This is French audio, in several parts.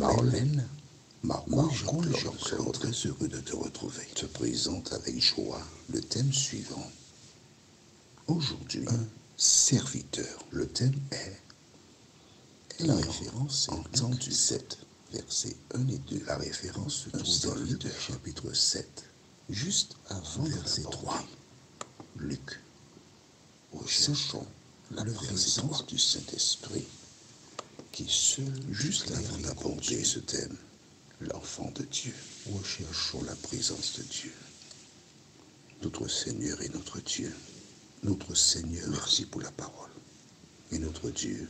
Marlène, Margot, Jean-Claude, Jean-Claude, très heureux de te retrouver. Te présente avec joie le thème suivant. Aujourd'hui, un serviteur. Le thème est la référence en temps du 7, versets 1 et 2. La référence se trouve dans Luc chapitre 7, juste avant verset 3. Luc. Recherchons la présence du Saint-Esprit qui seul, juste avant d'aborder ce thème, l'enfant de Dieu. Recherchons la présence de Dieu. Notre Seigneur et notre Dieu. Notre Seigneur, merci pour la parole. Et notre Dieu,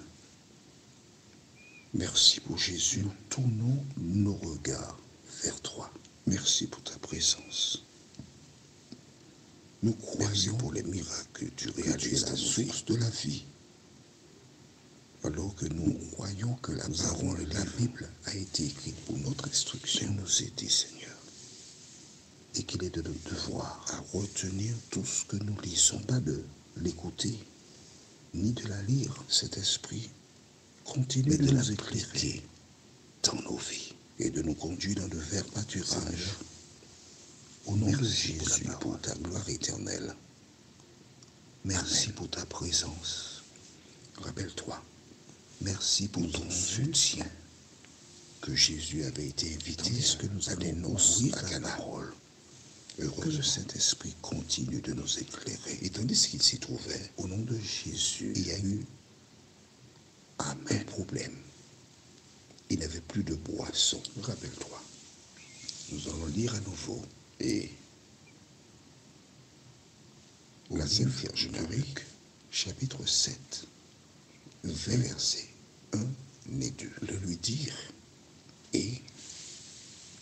merci pour Jésus. Nous tournons nos regards vers toi. Merci pour ta présence. Nous croyons pour les miracles que tu réalises, la source de la vie. Alors que nous croyons que la Bible a été écrite pour notre instruction, nous aider, Seigneur. Et qu'il est de notre devoir à retenir tout ce que nous lisons, pas de l'écouter, ni de la lire. Cet esprit continue de nous éclairer dans nos vies et de nous conduire dans le verbe pâturage. Au nom de Jésus, pour ta gloire éternelle. Merci pour ta présence. Rappelle-toi, merci pour ton soutien que Jésus avait été invité que nous allons ouvrir à la parole. Que le Saint-Esprit continue de nous éclairer. Et tandis qu'il s'y trouvait, au nom de Jésus, il y a eu un problème. Il n'avait plus de boisson. Rappelle-toi. Nous allons lire à nouveau. Et la Sainte Vierge Marie, chapitre 7, versets 1 et 2, le lui dire, et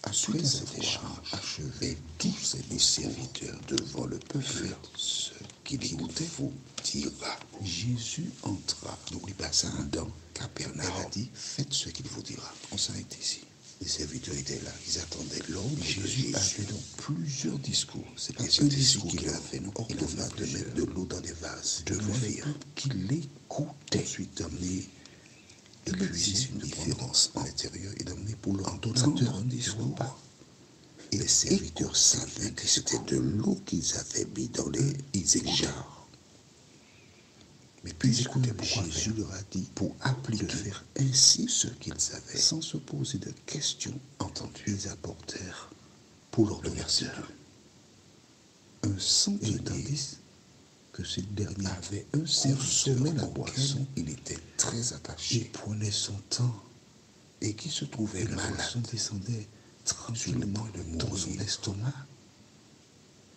après cet échange achevé, tous les serviteurs devant le peuple, ceux qui l'écoutaient vous dira. Jésus entra, n'oublie pas ça, dans Capernaum. Il a dit, faites ce qu'il vous dira. On s'arrête ici. Les serviteurs étaient là, ils attendaient l'ordre. Jésus avait donc plusieurs discours. C'est pas un discours qu'il a fait, non. Il a de mettre de l'eau dans des vases, de faire qu'il écoutait. Ensuite d'amener et puis une différence à l'intérieur et d'amener pour leur entendre un discours. Et les serviteurs savaient que c'était de l'eau qu'ils avaient mis dans les jarres. Mais puis écoutez pourquoi Jésus leur a dit pour appliquer de faire ainsi ce qu'ils avaient, sans se poser de questions entendues, ils apporteurs pour leur verset. Un centenier, tandis que ce dernier avait un serviteur la boisson, il était très attaché. Il prenait son temps et qui se trouvait malade. La boisson descendait tranquillement dans son estomac.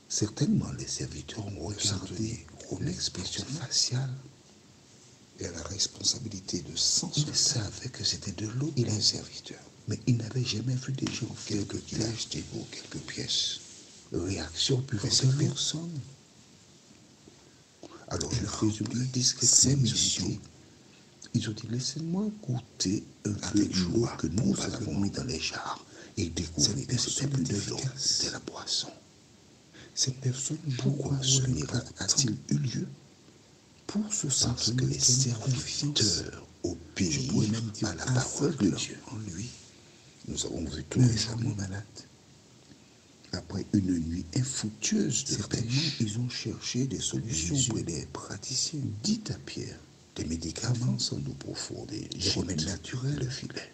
Certainement les serviteurs ont regardé l'expression faciale. Il a la responsabilité de s'en savait que c'était de l'eau. Il est un serviteur. Mais il n'avait jamais vu des gens qu'il a acheté pour quelques pièces. Réaction plus forte de personne. Alors je résume discrètement missions. Ils ont dit, laissez-moi goûter un peu de l'eau que nous avons mis dans les jarres. Et découvrir que c'était plus de l'eau, c'était la boisson. Cette personne, pourquoi ce miracle a-t-il eu lieu? Pour ce sens que les serviteurs obéissent à la parole de Dieu. En lui, nous avons vu tout récemment malade. Après une nuit infructueuse de peine, ils ont cherché des solutions auprès des praticiens. Dit à Pierre, des médicaments sans eau profonde, des remèdes naturels, le filet.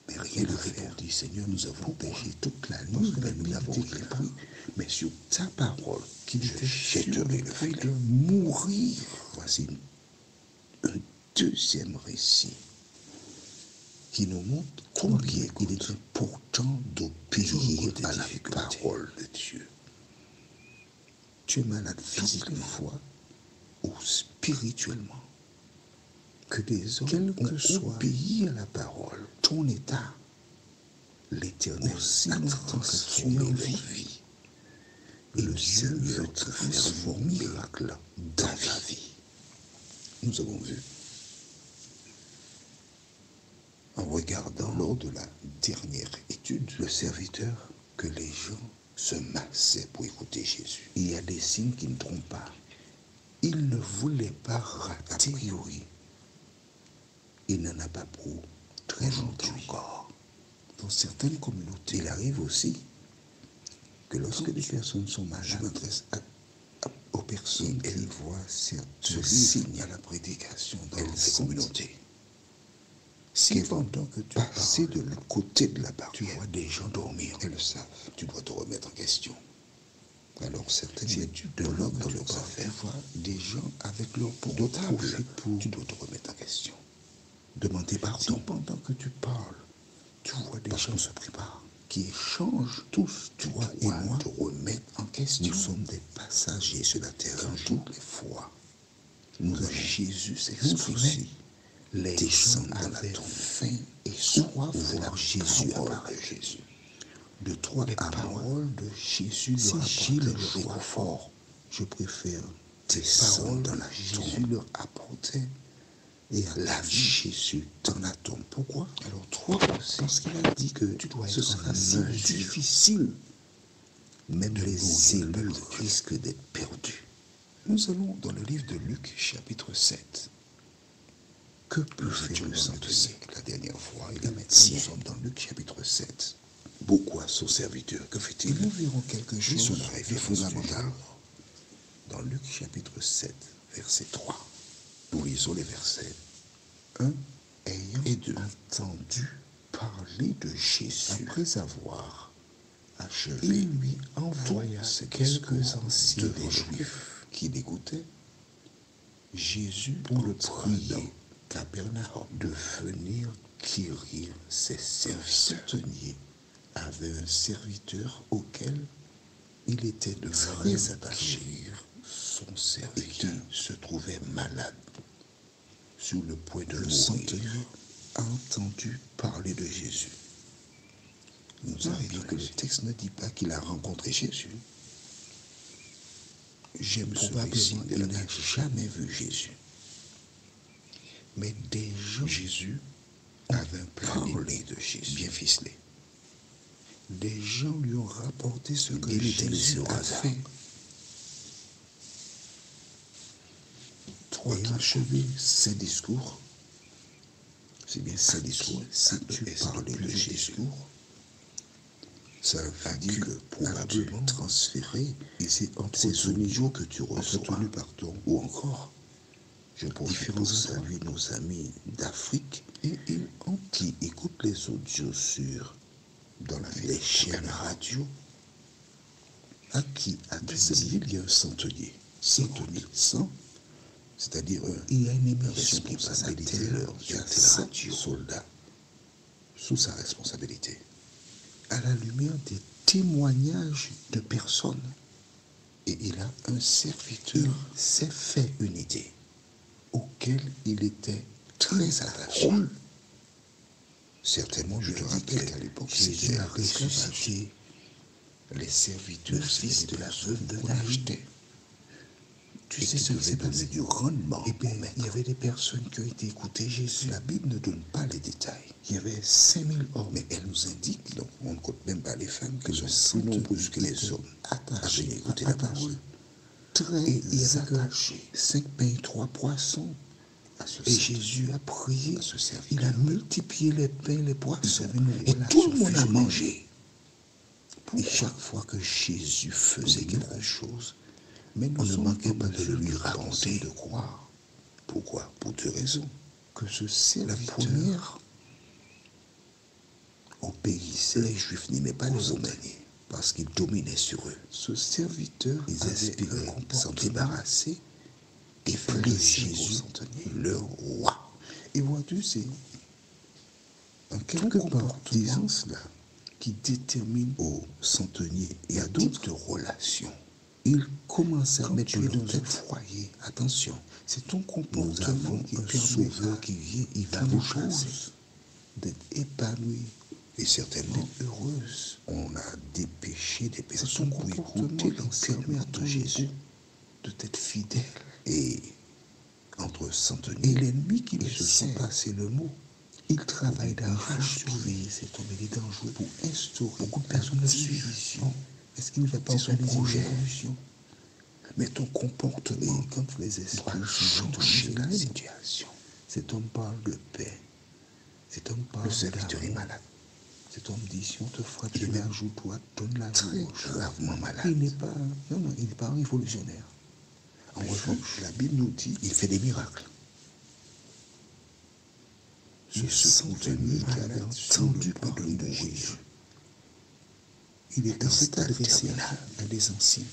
Mais rien à faire. Dit Seigneur, nous avons péché toute la nuit, nous l'avons repris. Mais sur ta parole, qu'il était jetterai le filet de mourir. Voici un deuxième récit qui nous montre combien il est important d'obéir à la parole de Dieu. Tu es malade physiquement ou spirituellement. Que des hommes ont obéi à la parole, ton état, l'Éternel aussi longtemps transformer leur vie. Et le Seigneur veut te faire un miracle dans ta vie. Nous avons vu, en regardant lors de la dernière étude, le serviteur, que les gens se massaient pour écouter Jésus. Il y a des signes qui ne trompent pas. Il ne voulait pas rater. A priori, il n'en a pas pour très longtemps encore. Dans certaines communautés, il arrive aussi que lorsque des personnes sont malades, je m'adresse aux personnes qui voient ce signe à la prédication dans ces communautés. Si pendant que tu passes de l'autre côté de la barrière, tu vois des gens dormir, elles le savent, tu dois te remettre en question. Alors certaines de l'ordre dans leurs affaires, tu vois des gens avec leur portable, tu dois te remettre en question. Demander pardon. Si pendant que tu parles, tu vois des gens se préparent, qui échangent tous, toi et moi, te remettre en question. Nous sommes des passagers sur la terre. Quand toutes les fois, Jésus s'exprimait, les gens avaient faim et soif de la Jésus apparaît. De trois paroles de Jésus leur apportaient le réconfort. Je préfère tes paroles dans la Jésus leur apportait et à la vie Jésus dans la tombe. Pourquoi? Alors trois, parce qu'il a dit que ce sera si difficile, même les élus risquent d'être perdus. Nous allons dans le livre de Luc, chapitre 7. Que peut faire le Saint-Esprit? La dernière fois, il a maintenant, nous sommes dans Luc, chapitre 7. Beaucoup à son serviteur. Que fait-il? Nous verrons quelque chose de fondamental. Dans Luc, chapitre 7, verset 3. Nous lisons les versets 1 et 2. Entendu parler de Jésus, après avoir achevé, il lui envoya quelques anciens des Juifs qui l'écoutaient. Jésus pour le prier dans Capernaum de venir guérir ses serviteurs. Avait un serviteur auquel il était de très attaché, son serviteur se trouvait malade, sur le point de le centenier a entendu parler de Jésus. Nous avons dit que le texte ne dit pas qu'il a rencontré Jésus. J'aime probablement qu'il n'a jamais vu Jésus. Mais des gens, Jésus avait parlé de Jésus, bien ficelé. Des gens lui ont rapporté ce que Jésus a fait. Ayant achevé ses discours, c'est bien ses discours, si tu parles de Jésus, ça veut dire que probablement transférer ces audios que tu reçois par ton, ou encore, je profite pour saluer nos amis d'Afrique qui écoutent les audios sur dans les chaînes radio, à qui a dit il y a un centenier, c'est-à-dire il y a une émission qui passe à telle heure, il y a 7 soldats sous sa responsabilité, à la lumière des témoignages de personnes. Et il a un serviteur, s'est fait une idée, auquel il était très attaché. Certainement, je te rappelle qu'à l'époque, Jésus a ressuscité les serviteurs, le fils de la veuve de Naïm. Tu sais ce qui s'est passé du rendement. Et bien, il y avait des personnes qui ont été écoutées Jésus. La Bible ne donne pas les détails. Il y avait 5000 hommes, mais elle nous indique, donc on ne compte même pas les femmes, que sont plus nombreuses que les hommes attachés à écouter la parole. Et il y avait 5 pains et 3 poissons. Et Jésus a prié, il a multiplié les pains, les poissons, et tout le monde a mangé. Et chaque fois que Jésus faisait quelque chose, mais on ne manquait pas de lui raconter, de croire. Pourquoi? Pour deux raisons. Que ce serviteur, la première, obéissait les Juifs, n'aimaient pas les Romains, parce qu'ils dominaient sur eux. Ce serviteur, ils aspiraient s'en débarrasser et faire de Jésus leur roi. Et vois-tu, c'est en quelque part, disons cela, qui détermine au centenier et à d'autres relations. Il commence à mettre dans un foyer. Attention, c'est ton comportement qui est un sauveur qui vient, il va vous chasser, d'être épanoui et certainement heureuse. On a des péchés, des personnes pour écouter l'enseignement de Jésus, de t'être fidèle. Et entre centenier et l'ennemi qui se sont passés le mot, il travaille d'arrache-pied, c'est tombé les dangereux pour instaurer. Beaucoup de personnes le suivent. Est-ce qu'il ne va pas organiser une révolution? Mais ton comportement, quand les esprits sont changer la situation. Cet homme parle de paix. Cet homme parle de serviteur est malade. Cet cet homme dit, si on te frappe sur la joue droite, donne la joue gauche. Gravement malade. Il n'est pas, non, il n'est pas un révolutionnaire. En revanche, la Bible nous dit, il fait des miracles. Ce centenier qui avait entendu parler de Jésus, il s'est adressé à des anciens,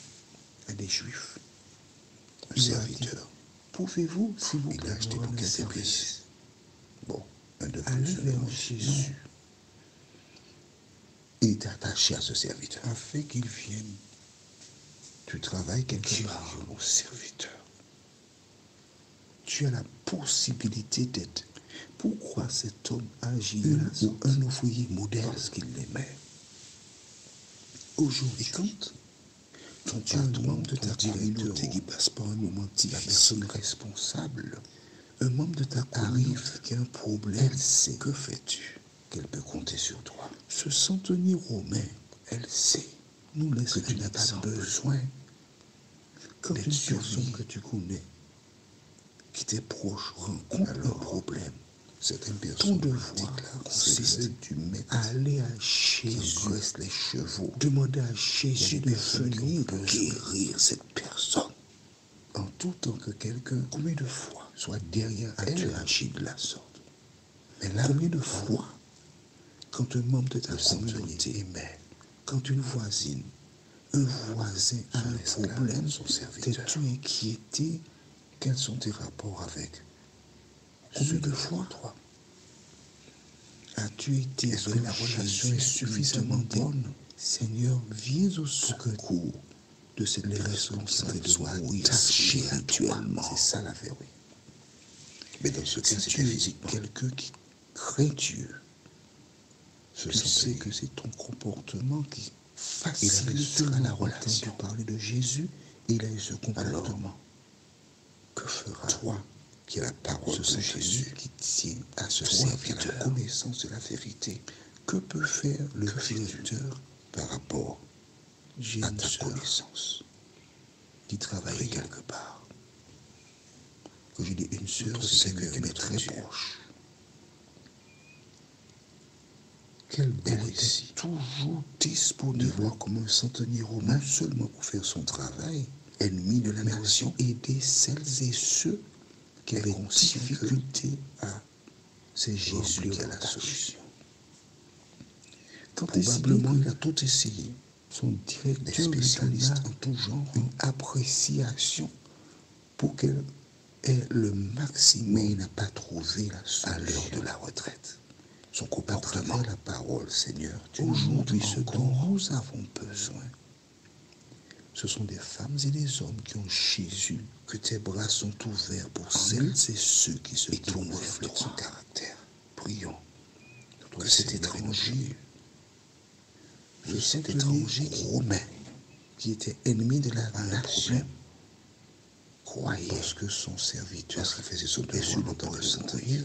à des juifs. Un serviteur. Pouvez-vous, s'il vous plaît, il a acheté pour quelques pièces. Bon, un de aller plus, vers Jésus. Il est attaché à ce serviteur. Afin qu'il vienne. Tu travailles quelque part. Mon serviteur. Tu as la possibilité d'être. Pourquoi cet homme agit ou un ouvrier modèle? Parce qu'il l'aimait. Aujourd'hui, quand tu as un membre de ta communauté qui passe par un moment difficile, la personne responsable, un membre de ta communauté qui a un problème, elle sait. Que fais-tu? Qu'elle peut compter sur toi. Ce centenier romain, elle sait. Nous laisse que tu n'as pas besoin. Quand une personne que tu connais, qui t'est proche, rencontre un problème, certaines personnes ton devoir consiste à aller à Jésus, les chevaux, demander à Jésus de venir guérir cette personne. En tout temps que quelqu'un, combien de fois, soit derrière elle, agit de la sorte. Mais là, combien de fois, quand un membre de ta communauté est mère, quand une voisine, un voisin a un problème, t'es-tu inquiété? Quels sont tes rapports avec? Combien de fois, toi, as-tu été avec la relation est suffisamment bonne? Seigneur, viens au secours de cette personne qui soit attachée à toi. C'est ça la vérité. Mais dans ce cas, tu es quelqu'un qui craint Dieu. Tu sais que c'est ton comportement qui facilitera la relation. Tu parlais de Jésus et il a eu ce comportement. Alors, que fera toi qui a la parole de Jésus qui tient à ce serviteur, à la connaissance de la vérité? Que peut faire le directeur par rapport à ta connaissance qui travaille quelque part? Que j'ai dit une sœur, c'est quelqu'un de très proche. Quelle elle était toujours disponible de voir comme un centenier romain, non seulement pour faire son travail, ennemi de la nation, aider celles et ceux qui avaient une difficulté à. C'est Jésus qui a la solution. Quand probablement il a tout essayé, son directeur spécialiste en tout genre, une appréciation pour qu'elle ait le maximum, mais il n'a pas trouvé la solution à l'heure de la retraite. Son comportement, la parole, Seigneur, aujourd'hui, ce dont nous avons besoin, ce sont des femmes et des hommes qui ont Jésus, que tes bras sont ouverts pour celles et ceux qui se tournent vers son caractère. Prions que cet étranger, romain, qui était ennemi de la nation, croyait parce que son serviteur, parce qu'il faisait son dessus dans le centenier,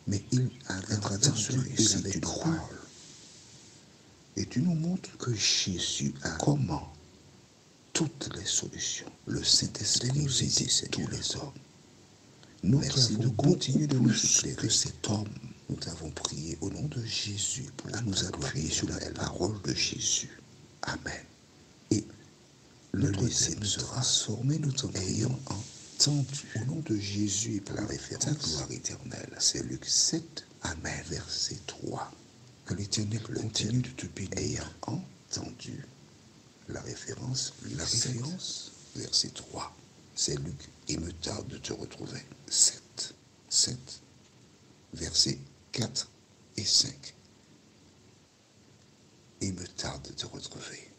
mais il avait entendu, il avait cru. Et tu nous montres que Jésus a comment toutes les solutions. Le Saint-Esprit nous aide tous les hommes. Nous merci de continuer de nous éclairer que cet homme. Nous t'avons prié au nom de Jésus pour nous appuyer sur la parole de Jésus. Amen. Et notre thème se transformer, nous ayant entendu au nom de Jésus et pour la référence gloire éternelle. C'est Luc 7, Amen, verset 3. Que l'Éternel continue de te bénir. Ayant entendu la référence, verset 3. C'est Luc. Il me tarde de te retrouver. 7, versets 4 et 5. Il me tarde de te retrouver.